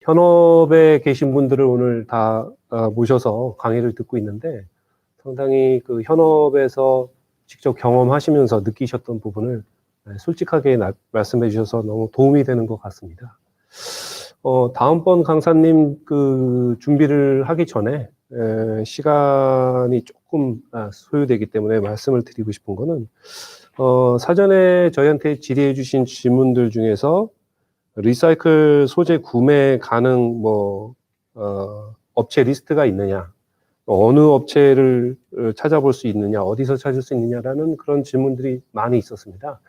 현업에 계신 분들을 오늘 다 모셔서 강의를 듣고 있는데 상당히 그 현업에서 직접 경험하시면서 느끼셨던 부분을 솔직하게 말씀해 주셔서 너무 도움이 되는 것 같습니다. 다음번 강사님 그 준비를 하기 전에 시간이 조금 소요되기 때문에 말씀을 드리고 싶은 거는 사전에 저희한테 질의해 주신 질문들 중에서 리사이클 소재 구매 가능 업체 리스트가 있느냐, 어느 업체를 찾아볼 수 있느냐, 어디서 찾을 수 있느냐라는 그런 질문들이 많이 있었습니다.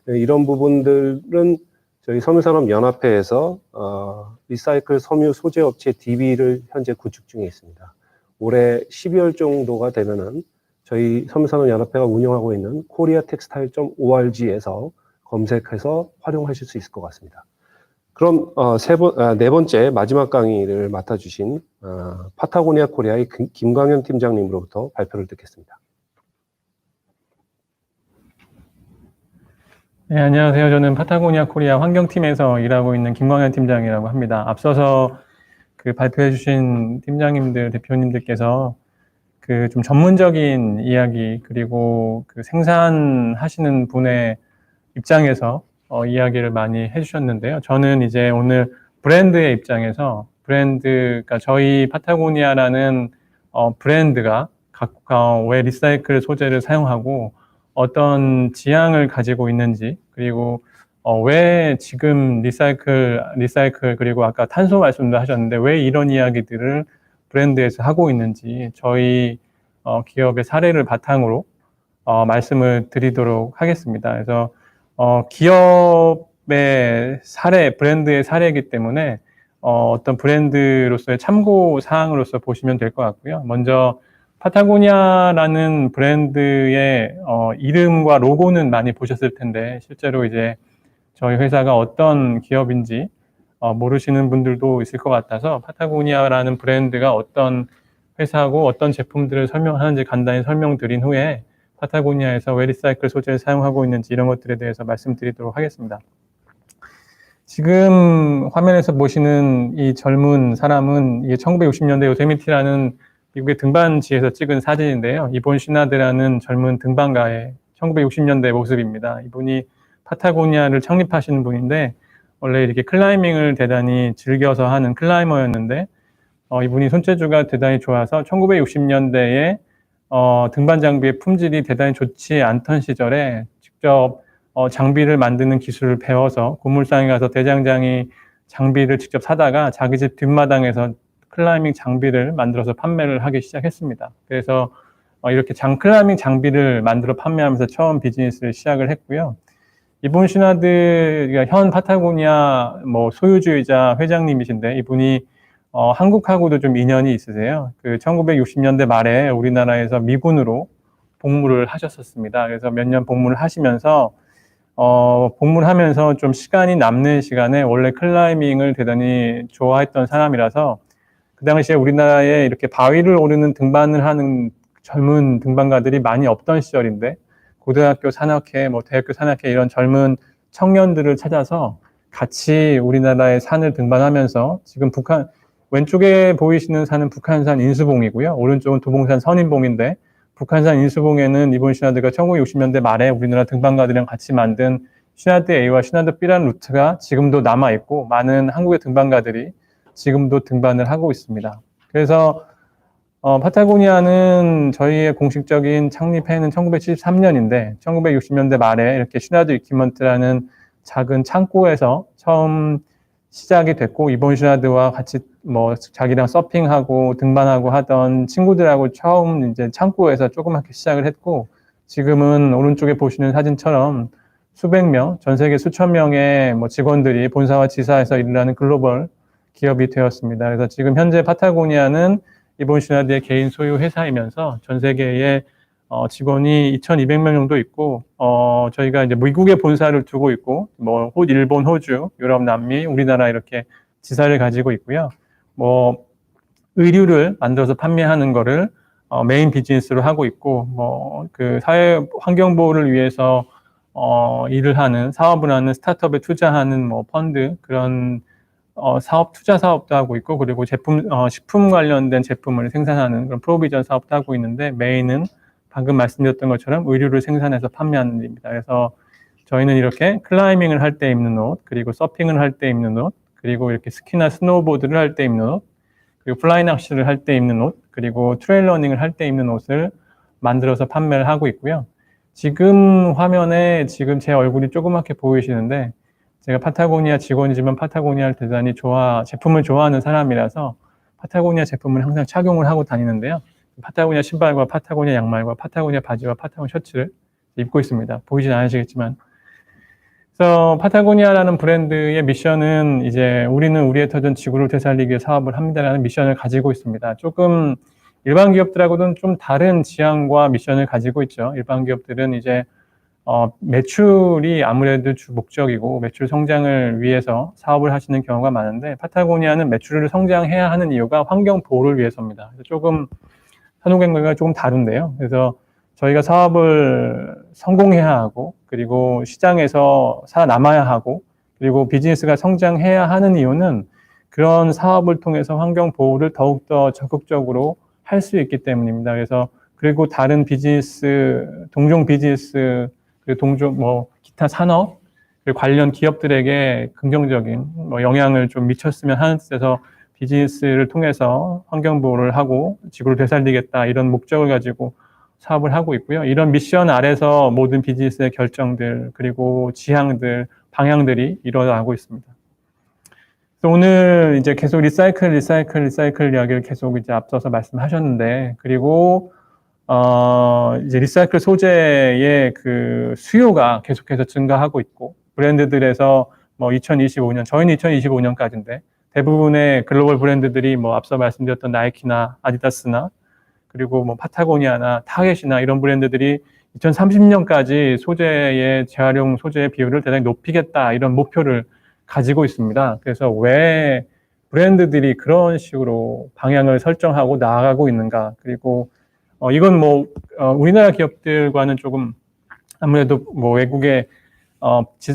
이런 부분들은 저희 섬유산업연합회에서 리사이클 섬유 소재 업체 DB를 현재 구축 중에 있습니다. 올해 12월 정도가 되면은 저희 섬유산업연합회가 운영하고 있는 koreatextile.org에서 검색해서 활용하실 수 있을 것 같습니다. 그럼 네 번째 마지막 강의를 맡아주신 파타고니아 코리아의 김광현 팀장님으로부터 발표를 듣겠습니다. 네, 안녕하세요. 저는 파타고니아 코리아 환경팀에서 일하고 있는 김광현 팀장이라고 합니다. 앞서서 그 발표해 주신 팀장님들, 대표님들께서 그 좀 전문적인 이야기, 그리고 그 생산하시는 분의 입장에서 이야기를 많이 해주셨는데요. 저는 이제 오늘 브랜드의 입장에서 그러니까 저희 파타고니아라는 브랜드가 왜 리사이클 소재를 사용하고 어떤 지향을 가지고 있는지, 그리고 왜 지금 리사이클 그리고 아까 탄소 말씀도 하셨는데 왜 이런 이야기들을 브랜드에서 하고 있는지 저희 기업의 사례를 바탕으로 말씀을 드리도록 하겠습니다. 그래서 기업의 사례, 브랜드의 사례이기 때문에 어떤 브랜드로서의 참고 사항으로서 보시면 될 것 같고요. 먼저 파타고니아라는 브랜드의 이름과 로고는 많이 보셨을 텐데 실제로 이제 저희 회사가 어떤 기업인지 모르시는 분들도 있을 것 같아서 파타고니아라는 브랜드가 어떤 회사고 어떤 제품들을 설명하는지 간단히 설명드린 후에 파타고니아에서 왜 리사이클 소재를 사용하고 있는지 이런 것들에 대해서 말씀드리도록 하겠습니다. 지금 화면에서 보시는 이 젊은 사람은 이게 1960년대 요세미티라는 미국의 등반지에서 찍은 사진인데요. 이본 시나드라는 젊은 등반가의 1960년대 모습입니다. 이분이 파타고니아를 창립하신 분인데 원래 이렇게 클라이밍을 대단히 즐겨서 하는 클라이머였는데 이분이 손재주가 대단히 좋아서 1960년대에 등반 장비의 품질이 대단히 좋지 않던 시절에 직접 장비를 만드는 기술을 배워서 고물상에 가서 대장장이 장비를 직접 사다가 자기 집 뒷마당에서 클라이밍 장비를 만들어서 판매를 하기 시작했습니다. 그래서 이렇게 클라이밍 장비를 만들어 판매하면서 처음 비즈니스를 시작을 했고요. 이본 시나드가 현 파타고니아 소유주이자 회장님이신데 이분이 한국하고도 좀 인연이 있으세요. 그 1960년대 말에 우리나라에서 미군으로 복무를 하셨었습니다. 그래서 몇 년 복무를 하시면서 복무를 하면서 좀 시간이 남는 시간에 원래 클라이밍을 대단히 좋아했던 사람이라서 그 당시에 우리나라에 이렇게 바위를 오르는 등반을 하는 젊은 등반가들이 많이 없던 시절인데 고등학교 산악회, 대학교 산악회 이런 젊은 청년들을 찾아서 같이 우리나라의 산을 등반하면서 지금 왼쪽에 보이시는 산은 북한산 인수봉이고요. 오른쪽은 도봉산 선인봉인데 북한산 인수봉에는 이본 시나드가 1960년대 말에 우리나라 등반가들이랑 같이 만든 시나드 A와 시나드 B라는 루트가 지금도 남아있고 많은 한국의 등반가들이 지금도 등반을 하고 있습니다. 그래서 파타고니아는 저희의 공식적인 창립해는 1973년인데 1960년대 말에 이렇게 시나드 이퀴먼트라는 작은 창고에서 처음 시작이 됐고 이본 시나드와 같이 자기랑 서핑하고 등반하고 하던 친구들하고 처음 이제 창고에서 조그맣게 시작을 했고 지금은 오른쪽에 보시는 사진처럼 수백 명, 전 세계 수천 명의 직원들이 본사와 지사에서 일을 하는 글로벌 기업이 되었습니다. 그래서 지금 현재 파타고니아는 이본 시나드의 개인 소유 회사이면서 전 세계에 직원이 2,200명 정도 있고 저희가 이제 미국에 본사를 두고 있고 일본, 호주, 유럽, 남미, 우리나라 이렇게 지사를 가지고 있고요. 의류를 만들어서 판매하는 거를 메인 비즈니스로 하고 있고 그 사회 환경 보호를 위해서 일을 하는 사업을 하는 스타트업에 투자하는 펀드 그런 사업, 투자 사업도 하고 있고, 그리고 식품 관련된 제품을 생산하는 그런 프로비전 사업도 하고 있는데, 메인은 방금 말씀드렸던 것처럼 의류를 생산해서 판매하는 일입니다. 그래서 저희는 이렇게 클라이밍을 할 때 입는 옷, 그리고 서핑을 할 때 입는 옷, 그리고 이렇게 스키나 스노우보드를 할 때 입는 옷, 그리고 플라이 낚시를 할 때 입는 옷, 그리고 트레일 러닝을 할 때 입는 옷을 만들어서 판매를 하고 있고요. 지금 화면에 지금 제 얼굴이 조그맣게 보이시는데, 제가 파타고니아 직원이지만 파타고니아를 대단히 제품을 좋아하는 사람이라서 파타고니아 제품을 항상 착용을 하고 다니는데요. 파타고니아 신발과 파타고니아 양말과 파타고니아 바지와 파타고니아 셔츠를 입고 있습니다. 보이진 않으시겠지만. 그래서 파타고니아라는 브랜드의 미션은 이제 우리는 우리의 터전 지구를 되살리기 위해 사업을 합니다라는 미션을 가지고 있습니다. 조금 일반 기업들하고는 좀 다른 지향과 미션을 가지고 있죠. 일반 기업들은 이제 매출이 아무래도 주 목적이고 매출 성장을 위해서 사업을 하시는 경우가 많은데 파타고니아는 매출을 성장해야 하는 이유가 환경 보호를 위해서입니다. 그래서 조금 산후경과가 조금 다른데요. 그래서 저희가 사업을 성공해야 하고 그리고 시장에서 살아남아야 하고 그리고 비즈니스가 성장해야 하는 이유는 그런 사업을 통해서 환경 보호를 더욱더 적극적으로 할 수 있기 때문입니다. 그래서 그리고 다른 비즈니스, 동종 비즈니스, 그리고 기타 산업, 그리고 관련 기업들에게 긍정적인 영향을 좀 미쳤으면 하는 뜻에서 비즈니스를 통해서 환경 보호를 하고 지구를 되살리겠다 이런 목적을 가지고 사업을 하고 있고요. 이런 미션 아래서 모든 비즈니스의 결정들 그리고 지향들, 방향들이 일어나고 있습니다. 오늘 이제 계속 리사이클 이야기를 계속 이제 앞서서 말씀하셨는데, 그리고, 이제 리사이클 소재의 그 수요가 계속해서 증가하고 있고, 브랜드들에서 뭐 2025년, 저희는 2025년까지인데, 대부분의 글로벌 브랜드들이 뭐 앞서 말씀드렸던 나이키나 아디다스나, 그리고 뭐 파타고니아나 타겟이나 이런 브랜드들이 2030년까지 재활용 소재의 비율을 대단히 높이겠다, 이런 목표를 가지고 있습니다. 그래서 왜 브랜드들이 그런 식으로 방향을 설정하고 나아가고 있는가. 그리고 이건 뭐 우리나라 기업들과는 조금 아무래도 뭐 외국에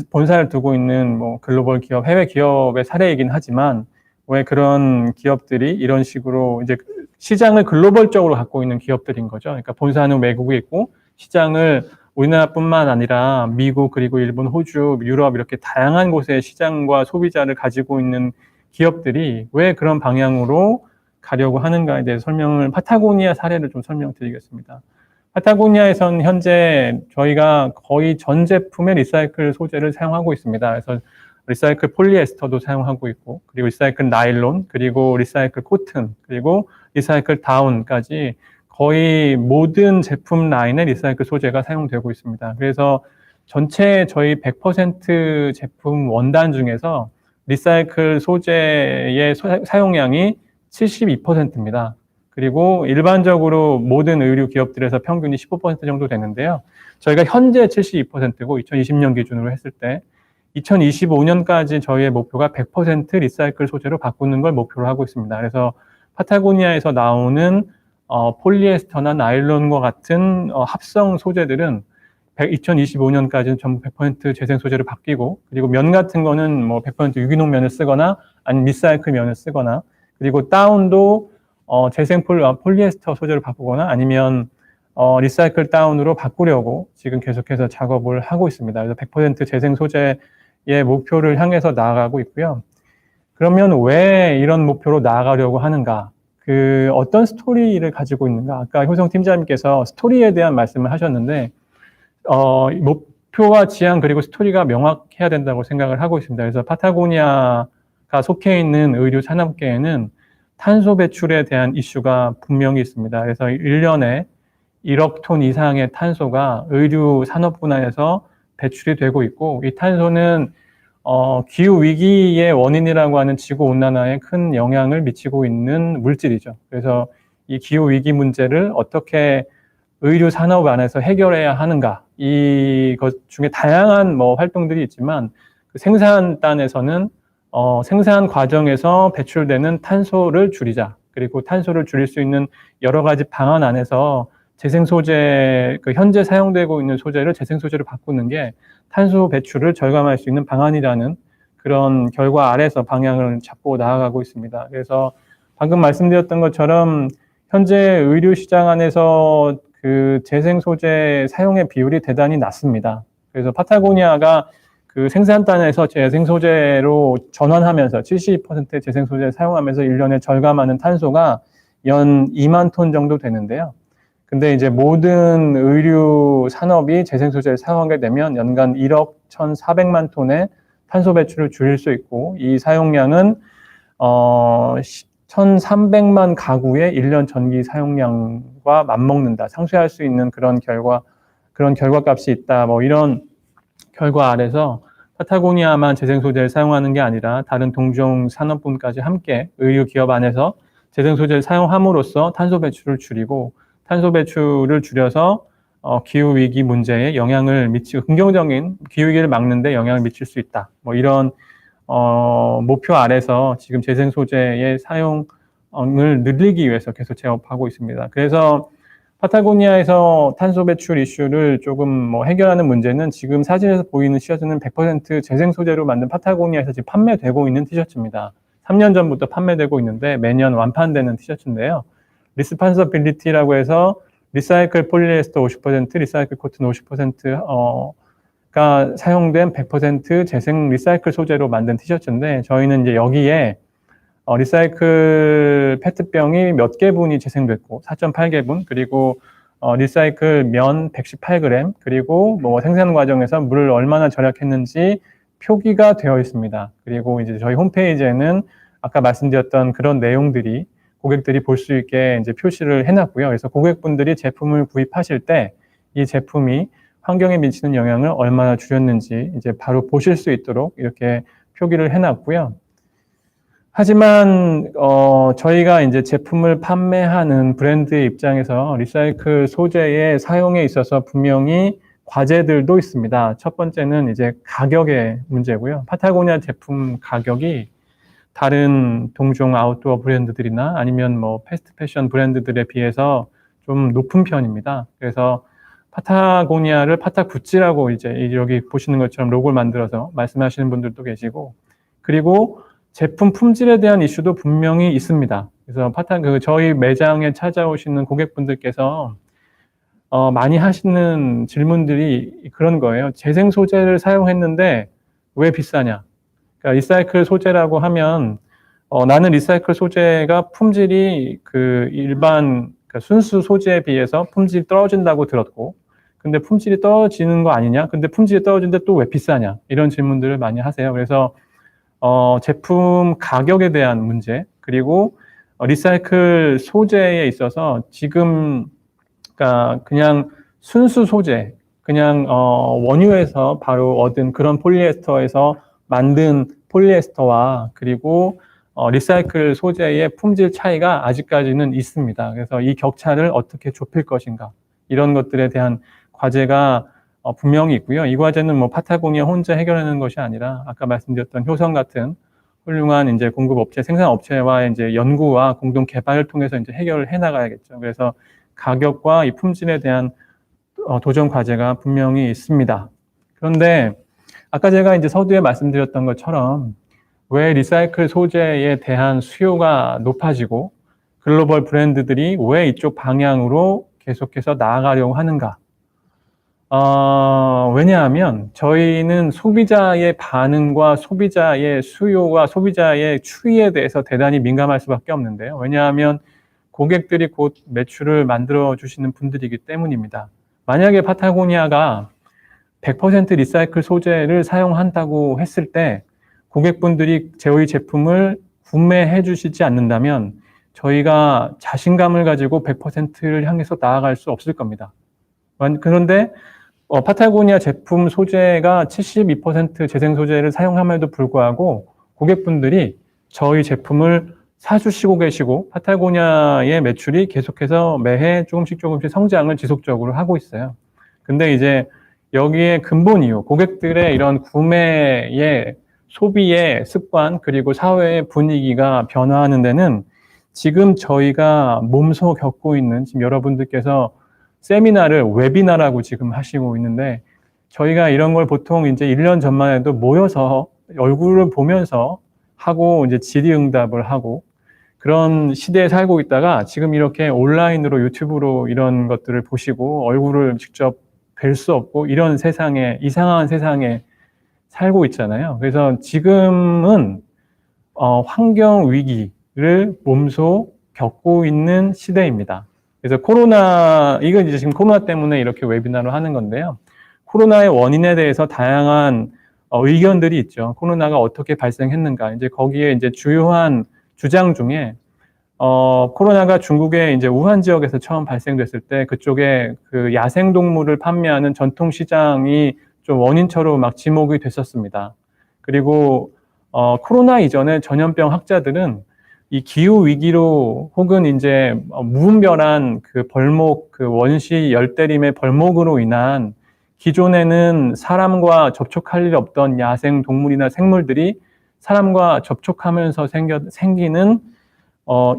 본사를 두고 있는 뭐 글로벌 기업, 해외 기업의 사례이긴 하지만 왜 그런 기업들이 이런 식으로 이제 시장을 글로벌적으로 갖고 있는 기업들인 거죠. 그러니까 본사는 외국에 있고 시장을 우리나라뿐만 아니라 미국, 그리고 일본, 호주, 유럽 이렇게 다양한 곳의 시장과 소비자를 가지고 있는 기업들이 왜 그런 방향으로 가려고 하는가에 대해서 파타고니아 사례를 좀 설명드리겠습니다. 파타고니아에선 현재 저희가 거의 전 제품에 리사이클 소재를 사용하고 있습니다. 그래서 리사이클 폴리에스터도 사용하고 있고, 그리고 리사이클 나일론, 그리고 리사이클 코튼, 그리고 리사이클 다운까지 거의 모든 제품 라인에 리사이클 소재가 사용되고 있습니다. 그래서 전체 저희 100% 제품 원단 중에서 리사이클 소재의 사용량이 72%입니다. 그리고 일반적으로 모든 의류 기업들에서 평균이 15% 정도 되는데요. 저희가 현재 72%고 2020년 기준으로 했을 때 2025년까지 저희의 목표가 100% 리사이클 소재로 바꾸는 걸 목표로 하고 있습니다. 그래서 파타고니아에서 나오는 폴리에스터나 나일론과 같은 합성 소재들은 2025년까지는 전부 100% 재생 소재로 바뀌고, 그리고 면 같은 거는 뭐 100% 유기농 면을 쓰거나 아니면 리사이클 면을 쓰거나, 그리고 다운도 재생 폴리에스터 소재로 바꾸거나 아니면 리사이클 다운으로 바꾸려고 지금 계속해서 작업을 하고 있습니다. 그래서 100% 재생 소재의 목표를 향해서 나아가고 있고요. 그러면 왜 이런 목표로 나아가려고 하는가? 어떤 스토리를 가지고 있는가? 아까 효성 팀장님께서 스토리에 대한 말씀을 하셨는데, 목표와 지향 그리고 스토리가 명확해야 된다고 생각을 하고 있습니다. 그래서 파타고니아가 속해 있는 의류 산업계에는 탄소 배출에 대한 이슈가 분명히 있습니다. 그래서 1년에 1억 톤 이상의 탄소가 의류 산업 분야에서 배출이 되고 있고, 이 탄소는 기후 위기의 원인이라고 하는 지구 온난화에 큰 영향을 미치고 있는 물질이죠. 그래서 이 기후 위기 문제를 어떻게 의류 산업 안에서 해결해야 하는가, 이것 중에 다양한 활동들이 있지만 그 생산단에서는 생산 과정에서 배출되는 탄소를 줄이자, 그리고 탄소를 줄일 수 있는 여러 가지 방안 안에서 재생 소재, 현재 사용되고 있는 소재를 재생 소재로 바꾸는 게 탄소 배출을 절감할 수 있는 방안이라는 그런 결과 아래서 방향을 잡고 나아가고 있습니다. 그래서 방금 말씀드렸던 것처럼 현재 의류 시장 안에서 그 재생 소재 사용의 비율이 대단히 낮습니다. 그래서 파타고니아가 그 생산단에서 재생 소재로 전환하면서 72%의 재생 소재를 사용하면서 1년에 절감하는 탄소가 연 2만 톤 정도 되는데요. 근데 이제 모든 의류 산업이 재생 소재를 사용하게 되면 연간 1억 1,400만 톤의 탄소 배출을 줄일 수 있고, 이 사용량은 1,300만 가구의 1년 전기 사용량과 맞먹는다, 상쇄할 수 있는 그런 결과값이 있다. 뭐 이런 결과 아래서 파타고니아만 재생 소재를 사용하는 게 아니라 다른 동종 산업군까지 함께 의류 기업 안에서 재생 소재를 사용함으로써 탄소 배출을 줄이고, 탄소 배출을 줄여서 기후 위기 문제에 영향을 미치고 긍정적인 기후 위기를 막는데 영향을 미칠 수 있다. 뭐 이런 목표 아래서 지금 재생 소재의 사용을 늘리기 위해서 계속 제업하고 있습니다. 그래서 파타고니아에서 탄소 배출 이슈를 조금 뭐 해결하는 문제는 지금 사진에서 보이는 티셔츠는 100% 재생 소재로 만든 파타고니아에서 지금 판매되고 있는 티셔츠입니다. 3년 전부터 판매되고 있는데 매년 완판되는 티셔츠인데요. 리스판서빌리티라고 해서 리사이클 폴리에스터 50%, 리사이클 코튼 50%가 사용된 100% 재생 리사이클 소재로 만든 티셔츠인데, 저희는 이제 여기에 리사이클 페트병이 몇 개분이 재생됐고 4.8개분, 그리고 리사이클 면 118g, 그리고 뭐 생산 과정에서 물을 얼마나 절약했는지 표기가 되어 있습니다. 그리고 이제 저희 홈페이지에는 아까 말씀드렸던 그런 내용들이 고객들이 볼 수 있게 이제 표시를 해놨고요. 그래서 고객분들이 제품을 구입하실 때 이 제품이 환경에 미치는 영향을 얼마나 줄였는지 이제 바로 보실 수 있도록 이렇게 표기를 해놨고요. 하지만 저희가 이제 제품을 판매하는 브랜드의 입장에서 리사이클 소재의 사용에 있어서 분명히 과제들도 있습니다. 첫 번째는 이제 가격의 문제고요. 파타고니아 제품 가격이 다른 동종 아웃도어 브랜드들이나 아니면 뭐 패스트 패션 브랜드들에 비해서 좀 높은 편입니다. 그래서 파타고니아를 파타구찌라고 이제 여기 보시는 것처럼 로고를 만들어서 말씀하시는 분들도 계시고, 그리고 제품 품질에 대한 이슈도 분명히 있습니다. 그래서 저희 매장에 찾아오시는 고객분들께서 많이 하시는 질문들이 그런 거예요. 재생 소재를 사용했는데 왜 비싸냐? 그러니까 리사이클 소재라고 하면 나는 리사이클 소재가 품질이 그 일반 그러니까 순수 소재에 비해서 품질이 떨어진다고 들었고, 근데 품질이 떨어지는 거 아니냐? 근데 품질이 떨어지는데 또 왜 비싸냐? 이런 질문들을 많이 하세요. 그래서 제품 가격에 대한 문제, 그리고 리사이클 소재에 있어서 지금 그러니까 그냥 순수 소재, 그냥 원유에서 바로 얻은 그런 폴리에스터에서 만든 폴리에스터와 그리고 리사이클 소재의 품질 차이가 아직까지는 있습니다. 그래서 이 격차를 어떻게 좁힐 것인가, 이런 것들에 대한 과제가 분명히 있고요. 이 과제는 뭐 파타고니아 혼자 해결하는 것이 아니라 아까 말씀드렸던 효성 같은 훌륭한 이제 공급업체, 생산업체와 이제 연구와 공동 개발을 통해서 이제 해결을 해 나가야겠죠. 그래서 가격과 이 품질에 대한 도전 과제가 분명히 있습니다. 그런데 아까 제가 이제 서두에 말씀드렸던 것처럼 왜 리사이클 소재에 대한 수요가 높아지고 글로벌 브랜드들이 왜 이쪽 방향으로 계속해서 나아가려고 하는가? 왜냐하면 저희는 소비자의 반응과 소비자의 수요와 소비자의 추이에 대해서 대단히 민감할 수밖에 없는데요. 왜냐하면 고객들이 곧 매출을 만들어 주시는 분들이기 때문입니다. 만약에 파타고니아가 100% 리사이클 소재를 사용한다고 했을 때 고객분들이 저희 제품을 구매해 주시지 않는다면 저희가 자신감을 가지고 100%를 향해서 나아갈 수 없을 겁니다. 그런데 파타고니아 제품 소재가 72% 재생 소재를 사용함에도 불구하고 고객분들이 저희 제품을 사주시고 계시고 파타고니아의 매출이 계속해서 매해 조금씩 성장을 지속적으로 하고 있어요. 근데 이제 여기에 근본 이유, 고객들의 이런 구매의 소비의 습관 그리고 사회의 분위기가 변화하는 데는 지금 저희가 몸소 겪고 있는, 지금 여러분들께서 세미나를 웨비나라고 지금 하시고 있는데 저희가 이런 걸 보통 이제 1년 전만 해도 모여서 얼굴을 보면서 하고 이제 질의응답을 하고 그런 시대에 살고 있다가 지금 이렇게 온라인으로 유튜브로 이런 것들을 보시고 얼굴을 직접 뵐 수 없고 이런 세상에, 이상한 세상에 살고 있잖아요. 그래서 지금은 환경 위기를 몸소 겪고 있는 시대입니다. 그래서 이건 이제 지금 코로나 때문에 이렇게 웨비나를 하는 건데요. 코로나의 원인에 대해서 다양한 의견들이 있죠. 코로나가 어떻게 발생했는가. 이제 거기에 이제 주요한 주장 중에 코로나가 중국의 이제 우한 지역에서 처음 발생됐을 때 그쪽에 그 야생동물을 판매하는 전통시장이 좀 원인처로 막 지목이 됐었습니다. 그리고 코로나 이전에 전염병 학자들은 이 기후 위기로 혹은 이제 무분별한 그 벌목, 그 원시 열대림의 벌목으로 인한 기존에는 사람과 접촉할 일 없던 야생 동물이나 생물들이 사람과 접촉하면서 생기는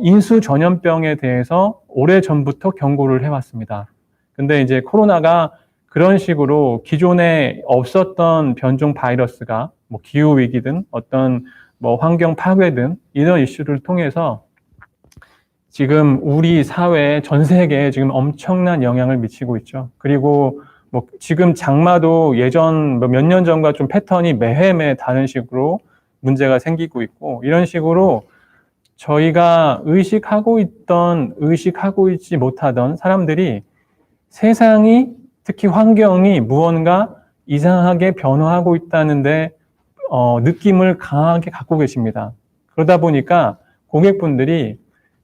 인수 전염병에 대해서 오래전부터 경고를 해왔습니다. 근데 이제 코로나가 그런 식으로 기존에 없었던 변종 바이러스가 뭐 기후 위기든 어떤 뭐 환경 파괴든 이런 이슈를 통해서 지금 우리 사회에 전 세계에 지금 엄청난 영향을 미치고 있죠. 그리고 뭐 지금 장마도 예전 몇 년 전과 좀 패턴이 매해 다른 식으로 문제가 생기고 있고 이런 식으로 저희가 의식하고 있지 못하던 사람들이 세상이 특히 환경이 무언가 이상하게 변화하고 있다는데 느낌을 강하게 갖고 계십니다. 그러다 보니까 고객분들이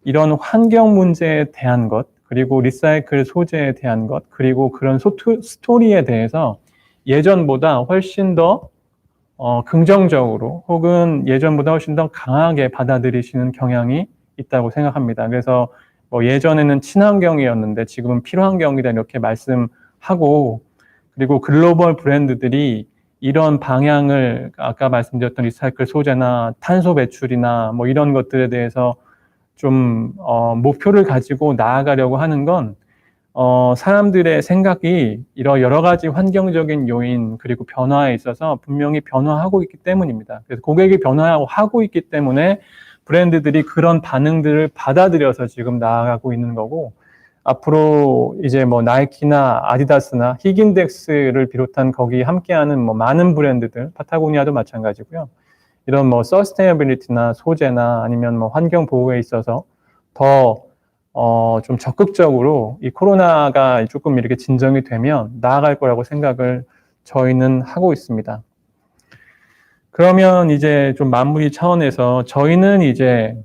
이런 환경 문제에 대한 것, 그리고 리사이클 소재에 대한 것, 그리고 그런 스토리에 대해서 예전보다 훨씬 더 긍정적으로 혹은 예전보다 훨씬 더 강하게 받아들이시는 경향이 있다고 생각합니다. 그래서 뭐 예전에는 친환경이었는데 지금은 필환경이다 이렇게 말씀하고 그리고 글로벌 브랜드들이 이런 방향을 아까 말씀드렸던 리사이클 소재나 탄소 배출이나 뭐 이런 것들에 대해서 좀 목표를 가지고 나아가려고 하는 건 사람들의 생각이 이런 여러 가지 환경적인 요인 그리고 변화에 있어서 분명히 변화하고 있기 때문입니다. 그래서 고객이 변화하고 있기 때문에 브랜드들이 그런 반응들을 받아들여서 지금 나아가고 있는 거고 앞으로 이제 뭐 나이키나 아디다스나 히긴덱스를 비롯한 거기 함께하는 뭐 많은 브랜드들, 파타고니아도 마찬가지고요. 이런 뭐 서스테이너빌리티나 소재나 아니면 뭐 환경 보호에 있어서 더 좀 적극적으로 이 코로나가 조금 이렇게 진정이 되면 나아갈 거라고 생각을 저희는 하고 있습니다. 그러면 이제 좀 마무리 차원에서 저희는 이제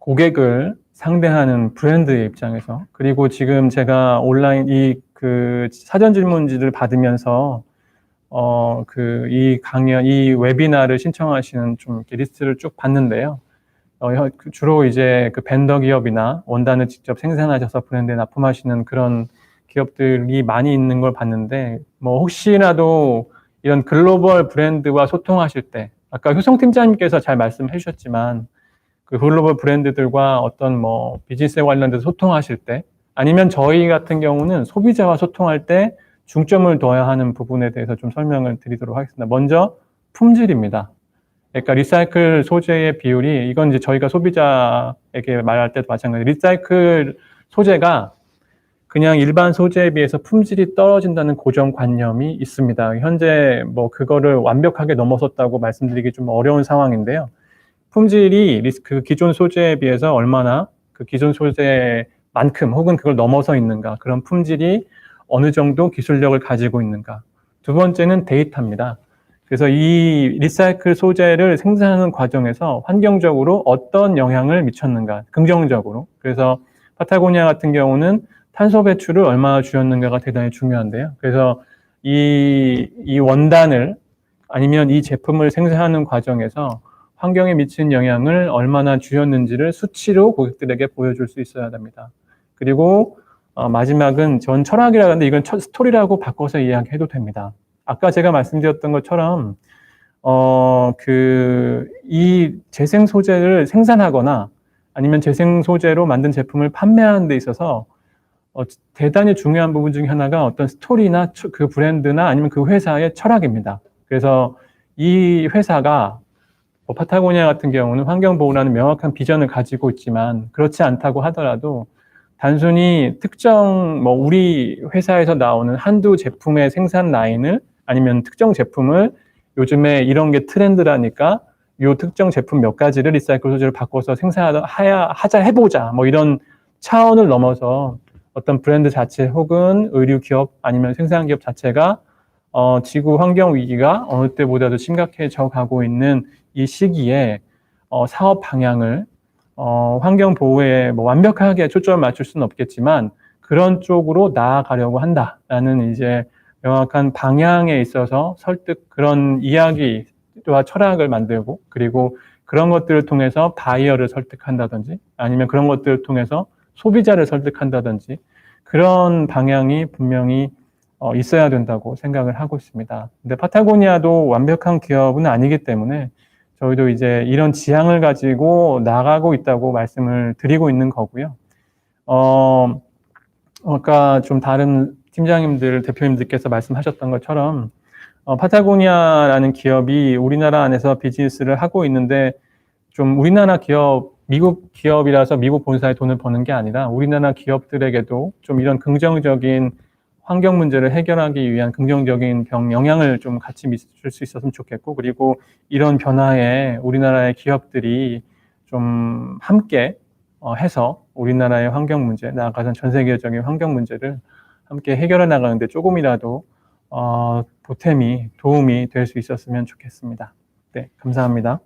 고객을 상대하는 브랜드의 입장에서 그리고 지금 제가 온라인 그 사전 질문지를 받으면서 이 웨비나를 신청하시는 좀 이렇게 리스트를 쭉 봤는데요. 주로 이제 그 벤더 기업이나 원단을 직접 생산하셔서 브랜드에 납품하시는 그런 기업들이 많이 있는 걸 봤는데, 뭐 혹시라도 이런 글로벌 브랜드와 소통하실 때, 아까 효성 팀장님께서 잘 말씀해 주셨지만, 그 글로벌 브랜드들과 어떤 뭐 비즈니스에 관련돼서 소통하실 때, 아니면 저희 같은 경우는 소비자와 소통할 때 중점을 둬야 하는 부분에 대해서 좀 설명을 드리도록 하겠습니다. 먼저 품질입니다. 그러니까 리사이클 소재의 비율이 이건 이제 저희가 소비자에게 말할 때도 마찬가지로 리사이클 소재가 그냥 일반 소재에 비해서 품질이 떨어진다는 고정관념이 있습니다. 현재 뭐 그거를 완벽하게 넘어섰다고 말씀드리기 좀 어려운 상황인데요. 품질이 그 기존 소재에 비해서 얼마나 그 기존 소재만큼 혹은 그걸 넘어서 있는가, 그런 품질이 어느 정도 기술력을 가지고 있는가. 두 번째는 데이터입니다. 그래서 이 리사이클 소재를 생산하는 과정에서 환경적으로 어떤 영향을 미쳤는가, 긍정적으로. 그래서 파타고니아 같은 경우는 탄소 배출을 얼마나 줄였는가가 대단히 중요한데요. 그래서 이 원단을 아니면 이 제품을 생산하는 과정에서 환경에 미친 영향을 얼마나 줄였는지를 수치로 고객들에게 보여줄 수 있어야 됩니다. 그리고 마지막은 전 철학이라 하는데 이건 스토리라고 바꿔서 이야기해도 됩니다. 아까 제가 말씀드렸던 것처럼 이 재생 소재를 생산하거나 아니면 재생 소재로 만든 제품을 판매하는 데 있어서 대단히 중요한 부분 중에 하나가 어떤 스토리나 그 브랜드나 아니면 그 회사의 철학입니다. 그래서 이 회사가 파타고니아 같은 경우는 환경보호라는 명확한 비전을 가지고 있지만 그렇지 않다고 하더라도 단순히 특정 우리 회사에서 나오는 한두 제품의 생산 라인을 아니면 특정 제품을 요즘에 이런 게 트렌드라니까 요 특정 제품 몇 가지를 리사이클 소재로 바꿔서 해보자 이런 차원을 넘어서 어떤 브랜드 자체 혹은 의류 기업 아니면 생산 기업 자체가 지구 환경 위기가 어느 때보다도 심각해져 가고 있는 이 시기에 사업 방향을 환경 보호에 완벽하게 초점을 맞출 수는 없겠지만 그런 쪽으로 나아가려고 한다라는 이제 명확한 방향에 있어서 설득 그런 이야기와 철학을 만들고 그리고 그런 것들을 통해서 바이어를 설득한다든지 아니면 그런 것들을 통해서 소비자를 설득한다든지 그런 방향이 분명히 있어야 된다고 생각을 하고 있습니다. 근데 파타고니아도 완벽한 기업은 아니기 때문에 저희도 이제 이런 지향을 가지고 나가고 있다고 말씀을 드리고 있는 거고요. 아까 좀 다른 팀장님들, 대표님들께서 말씀하셨던 것처럼 파타고니아라는 기업이 우리나라 안에서 비즈니스를 하고 있는데 좀 우리나라 기업, 미국 기업이라서 미국 본사에 돈을 버는 게 아니라 우리나라 기업들에게도 좀 이런 긍정적인 환경 문제를 해결하기 위한 긍정적인 영향을 좀 같이 미칠 수 있었으면 좋겠고 그리고 이런 변화에 우리나라의 기업들이 좀 함께 해서 우리나라의 환경 문제, 나아가선 전 세계적인 환경 문제를 함께 해결해 나가는데 조금이라도 보탬이 도움이 될 수 있었으면 좋겠습니다. 네, 감사합니다.